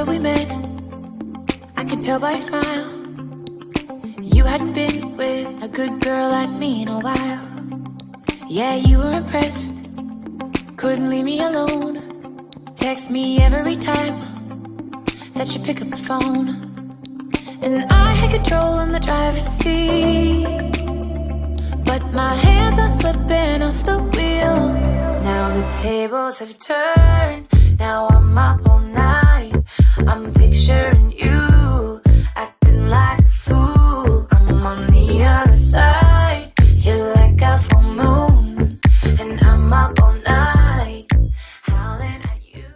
that we met, I could tell by your smile, you hadn't been with a good girl like me in a while. Yeah, you were impressed, couldn't leave me alone. Text me every time that you pick up the phone. And I had control in the driver's seat, but my hands are slipping off the wheel. Now the tables have turned, now I'm my own